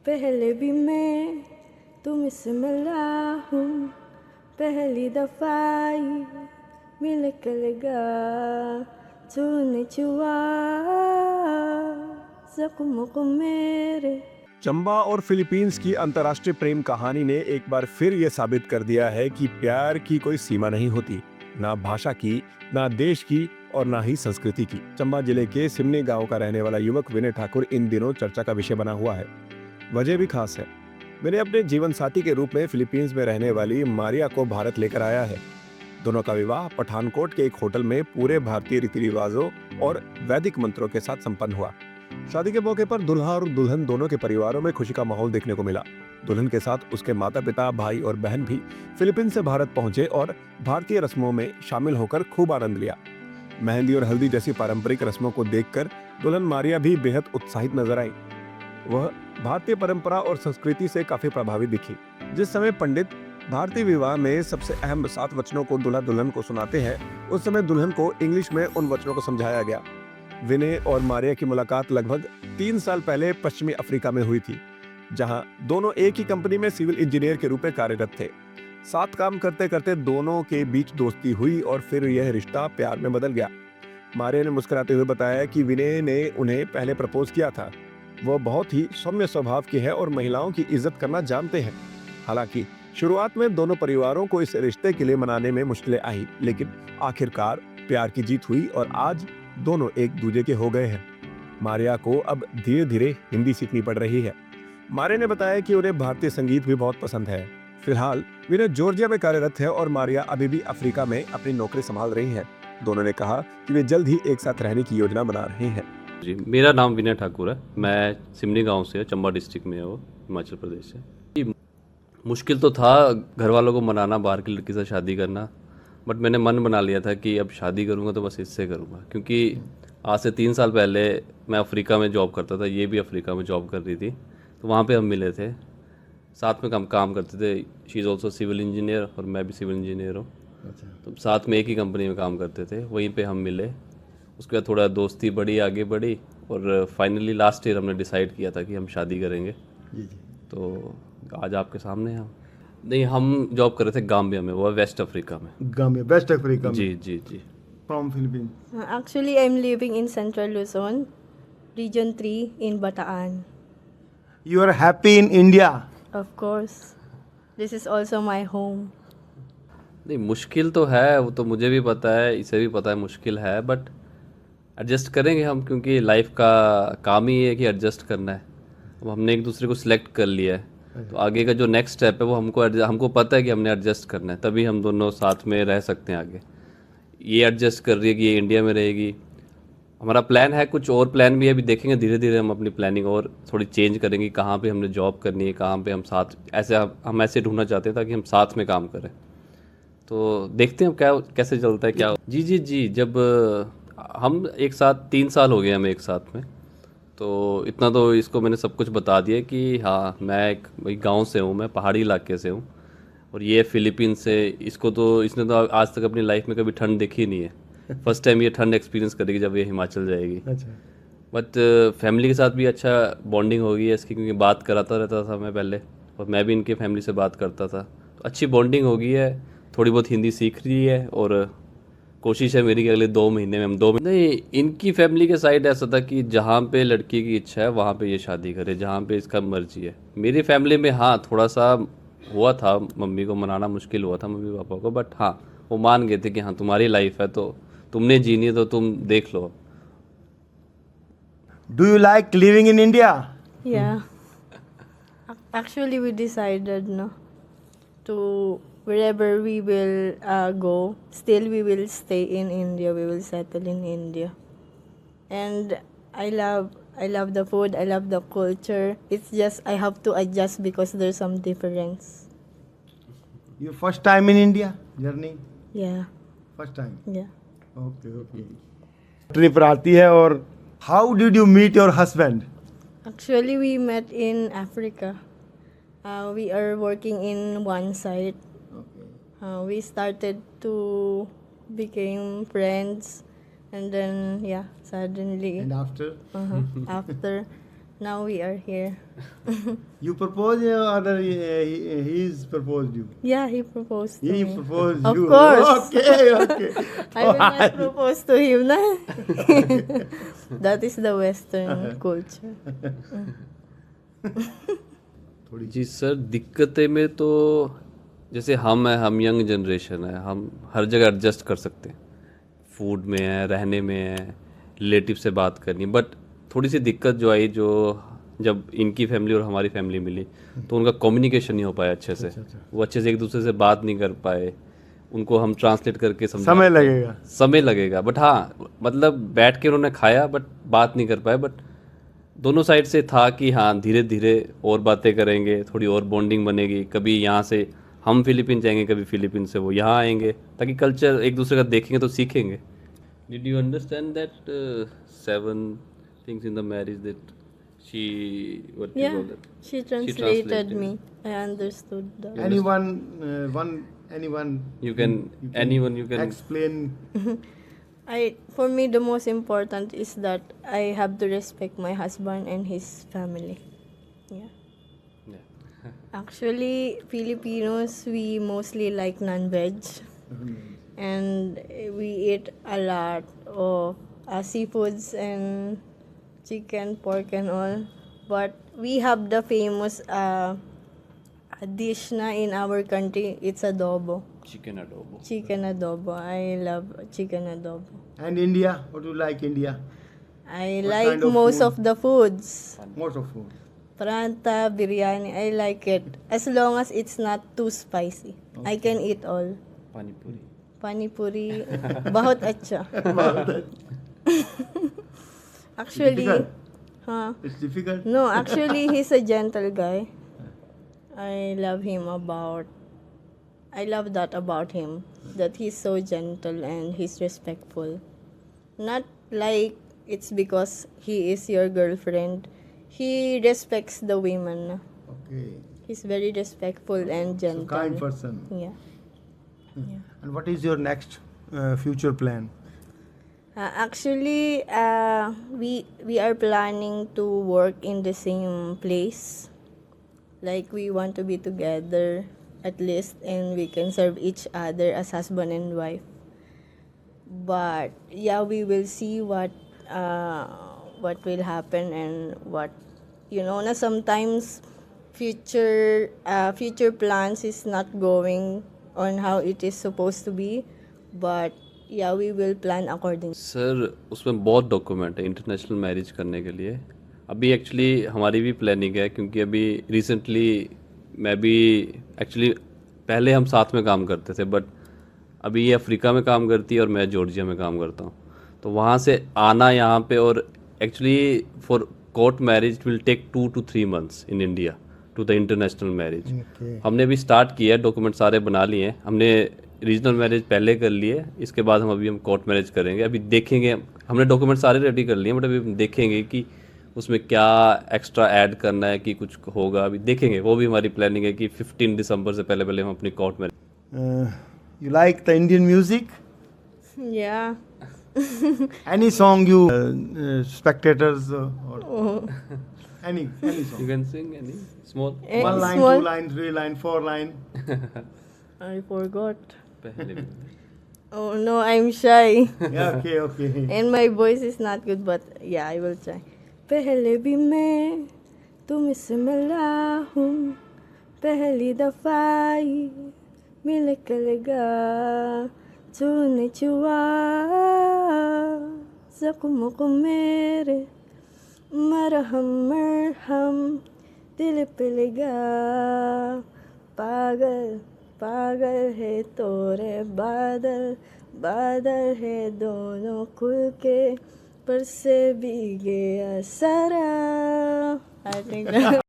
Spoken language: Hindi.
पहले भी मैं तुमसे मिला हूँ, पहली दफा मिल कर लगा, तूने छुआ जख्मों को मेरे। चंबा और फिलीपींस की अंतर्राष्ट्रीय प्रेम कहानी ने एक बार फिर ये साबित कर दिया है कि प्यार की कोई सीमा नहीं होती, ना भाषा की, ना देश की और ना ही संस्कृति की। चंबा जिले के सिमनी गांव का रहने वाला युवक विनय ठाकुर इन दिनों चर्चा का विषय बना हुआ है। वजह भी खास है। विनय अपने जीवन साथी के रूप में फिलीपींस में रहने वाली मारिया को भारत लेकर आया है। दोनों का विवाह पठानकोट के एक होटल में पूरे भारतीय रीति रिवाजों और वैदिक मंत्रों के साथ संपन्न हुआ। शादी के मौके पर दुल्हा और दुल्हन दोनों के परिवारों में खुशी का माहौल देखने को मिला। दुल्हन के साथ उसके माता पिता, भाई और बहन भी फिलीपींस से भारत पहुंचे और भारतीय रस्मों में शामिल होकर खूब आनंद लिया। मेहंदी और हल्दी जैसी पारंपरिक रस्मों को देखकर दुल्हन मारिया भी बेहद उत्साहित नजर आई। वह भारतीय परंपरा और संस्कृति से काफी प्रभावित दिखी। जिस समय पंडित भारतीय विवाह में सबसे अहम 7 वचनों को दूल्हा दुल्हन को सुनाते हैं, उस समय दुल्हन को इंग्लिश में उन वचनों को समझाया गया। विनय और मारिया की मुलाकात लगभग 3 साल पहले पश्चिमी अफ्रीका में हुई थी, जहां दोनों एक ही कंपनी में सिविल इंजीनियर के रूप में कार्यरत थे। साथ काम करते करते दोनों के बीच दोस्ती हुई और फिर यह रिश्ता प्यार में बदल गया। मारिया ने मुस्कुराते हुए बताया कि विनय ने उन्हें पहले प्रपोज किया था। वह बहुत ही सौम्य स्वभाव की है और महिलाओं की इज्जत करना जानते हैं। हालांकि शुरुआत में दोनों परिवारों को इस रिश्ते के लिए मनाने में मुश्किलें आई, लेकिन आखिरकार प्यार की जीत हुई और आज दोनों एक दूसरे के हो गए हैं। मारिया को अब धीरे धीरे हिंदी सीखनी पड़ रही है। मारिया ने बताया कि उन्हें भारतीय संगीत भी बहुत पसंद है। फिलहाल विनय जॉर्जिया में कार्यरत है और मारिया अभी भी अफ्रीका में अपनी नौकरी संभाल रही है। दोनों ने कहा कि वे जल्द ही एक साथ रहने की योजना बना रहे हैं। जी, मेरा नाम विनय ठाकुर है। मैं सिमनी गांव से, चंबा डिस्ट्रिक्ट में है, वो हिमाचल प्रदेश से। मुश्किल तो था घर वालों को मनाना, बाहर की लड़की से शादी करना, बट मैंने मन बना लिया था कि अब शादी करूंगा तो बस इससे करूंगा, क्योंकि आज से 3 साल पहले मैं अफ्रीका में जॉब करता था, ये भी अफ्रीका में जॉब कर रही थी, तो वहाँ पे हम मिले थे, साथ में काम करते थे। She is also civil engineer और मैं भी सिविल इंजीनियर हूँ। अच्छा। तो साथ में एक ही कंपनी में काम करते थे, वहीं पे हम मिले। उसके बाद थोड़ा दोस्ती बढ़ी, आगे बढ़ी और फाइनली लास्ट ईयर हमने डिसाइड किया था कि हम शादी करेंगे। जी। तो आज आपके सामने हैं हम। नहीं, हम जॉब कर रहे थे गाम्बिया में, वो वेस्ट अफ्रीका में। गाम्बिया, वेस्ट अफ्रीका में। जी जी जी। From Philippines. Actually, I'm living in Central Luzon, Region 3 in Bataan. You are happy in India? Of course, this is also my home. नहीं, मुश्किल तो है, वो तो मुझे भी पता है, इसे भी पता है मुश्किल है, बट एडजस्ट करेंगे हम, क्योंकि लाइफ का काम ही है कि एडजस्ट करना है। अब हमने एक दूसरे को सिलेक्ट कर लिया है, तो आगे का जो नेक्स्ट स्टेप है वो हमको पता है कि हमने एडजस्ट करना है, तभी हम दोनों साथ में रह सकते हैं आगे। ये एडजस्ट कर रही है कि ये इंडिया में रहेगी। हमारा प्लान है, कुछ और प्लान भी है, अभी देखेंगे धीरे धीरे हम अपनी प्लानिंग और थोड़ी चेंज करेंगे, कहाँ पे हमने जॉब करनी है, कहाँ पे हम साथ हम ऐसे ढूंढना चाहते हैं ताकि हम साथ में काम करें। तो देखते हैं क्या कैसे चलता है क्या। जी जी जी, जब हम एक साथ 3 साल हो गए हमें एक साथ में, तो इतना तो इसको मैंने सब कुछ बता दिया कि हाँ, मैं एक गांव से हूँ, मैं पहाड़ी इलाके से हूँ और ये फिलीपींस से। इसने तो आज तक अपनी लाइफ में कभी ठंड देखी नहीं है। फर्स्ट टाइम ये ठंड एक्सपीरियंस करेगी जब ये हिमाचल जाएगी। अच्छा। बट फैमिली के साथ भी अच्छा बॉन्डिंग हो गई है इसकी, क्योंकि बात कराता रहता था मैं पहले और मैं भी इनके फैमिली से बात करता था, तो अच्छी बॉन्डिंग हो गई है। थोड़ी बहुत हिंदी सीख रही है और कोशिश है मेरी कि अगले 2 महीने में हम 2 महीने। नहीं, इनकी फैमिली के साइड ऐसा था कि जहाँ पे लड़की की इच्छा है वहाँ पे ये शादी करे, जहाँ पे इसका मर्जी है। मेरी फैमिली में हाँ थोड़ा सा हुआ था, मम्मी को मनाना मुश्किल हुआ था, मम्मी पापा को, बट हाँ वो मान गए थे कि हाँ तुम्हारी लाइफ है, तो तुमने जीनी है तो तुम देख लो। Do you like living in India? Yeah. Actually, we decided to wherever we will go, still we will stay in India. We will settle in India. And I love the food. I love the culture. It's just I have to adjust because there's some difference. Your first time in India journey? Yeah. First time. Yeah. Okay. Trip पर आती है और how did you meet your husband? Actually, we met in Africa. We are working in one site. We started to become friends, and then suddenly. And after? After Now we are here. You propose or he's proposed you? Yeah, he proposed to He me. proposed Of you. course. Okay, okay. I will not propose to him na. That is the Western culture. जी सर, दिक्कतें में तो जैसे हम यंग जनरेशन है, हम हर जगह एडजस्ट कर सकते हैं, फूड में है, रहने में है, रिलेटिव से बात करनी है, बट थोड़ी सी दिक्कत जो आई, जो जब इनकी फैमिली और हमारी फैमिली मिली तो उनका कम्युनिकेशन नहीं हो पाया अच्छे से। वो अच्छे से एक दूसरे से बात नहीं कर पाए, उनको हम ट्रांसलेट करके समझा, समय लगेगा, बट हाँ मतलब बैठ के उन्होंने खाया बट बात नहीं कर पाए। बट दोनों साइड से था कि हाँ धीरे धीरे और बातें करेंगे, थोड़ी और बॉन्डिंग बनेगी, कभी यहाँ से हम फिलीपीन जाएंगे, कभी फिलीपीन से वो यहाँ आएंगे, ताकि कल्चर एक दूसरे का देखेंगे तो सीखेंगे। Did you understand that 7 things in the marriage that she what you Yeah, call that? she translated me. I understood that. Anyone You can anyone you can explain. For me, the most important is that I have to respect my husband and his family. Yeah. yeah. Actually, Filipinos, we mostly like non-veg. And we eat a lot of seafoods and chicken, pork and all. But we have the famous dish na in our country. It's adobo. Chicken adobo. Chicken adobo. I love chicken adobo. And India, what do you like India? I What like kind of most food? of the foods. Most of food. Pranta, biryani, I like it. As long as it's not too spicy. I can eat all. Pani puri. Pani puri, bahut acha. Actually, Difficult? huh? It's difficult. No, actually, he's a gentle guy. I love that about him, that he's so gentle and he's respectful. Not like it's because he is your girlfriend. He respects the women. Okay. He's very respectful and So gentle. kind person. Yeah. And what is your next future plan? Actually, we are planning to work in the same place. Like we want to be together at least, and we can serve each other as husband and wife. But yeah, we will see what will happen and what na sometimes future plans is not going on how it is supposed to be, but yeah, we will plan accordingly. Sir उसमें बहुत डॉक्यूमेंट है इंटरनेशनल मैरिज करने के लिए। अभी एक्चुअली हमारी भी प्लानिंग है, क्योंकि अभी रिसेंटली मैं भी एक्चुअली पहले हम साथ में काम करते थे, बट अभी ये अफ्रीका में काम करती है और मैं जॉर्जिया में काम करता हूँ। तो वहाँ से आना यहाँ पे, और actually for court marriage will take 2 to 3 months in India to the international marriage. हमने अभी स्टार्ट किया है, डॉक्यूमेंट सारे बना लिए हैं हमने। रीजनल मैरिज पहले कर लिए, इसके बाद हम कोर्ट मैरिज करेंगे। अभी देखेंगे, हमने डॉक्यूमेंट सारे रेडी कर लिए, बट अभी हम देखेंगे कि उसमें क्या एक्स्ट्रा ऐड करना है, कि कुछ होगा, अभी देखेंगे। वो भी हमारी प्लानिंग है कि 15 दिसंबर से पहले हम अपनी court marriage. You like the Indian music? Yeah. Any song you spectators or any song? You can sing any small? One line, Small. 2 line, 3 line, 4 line. I forgot. पहले भी। Oh no, I'm shy. Yeah, okay. And my voice is not good, but yeah, I will try. पहले भी मैं तुमसे मिला हूँ, पहली दफा ही मिल के लगा, तूने छुआ ज़ख्मों को मेरे, मरहम मरहम दिल पे लगा, पागल पागल है तोरे बादल, बादल है दोनों खुल के, पर से भीगे सारा। I think that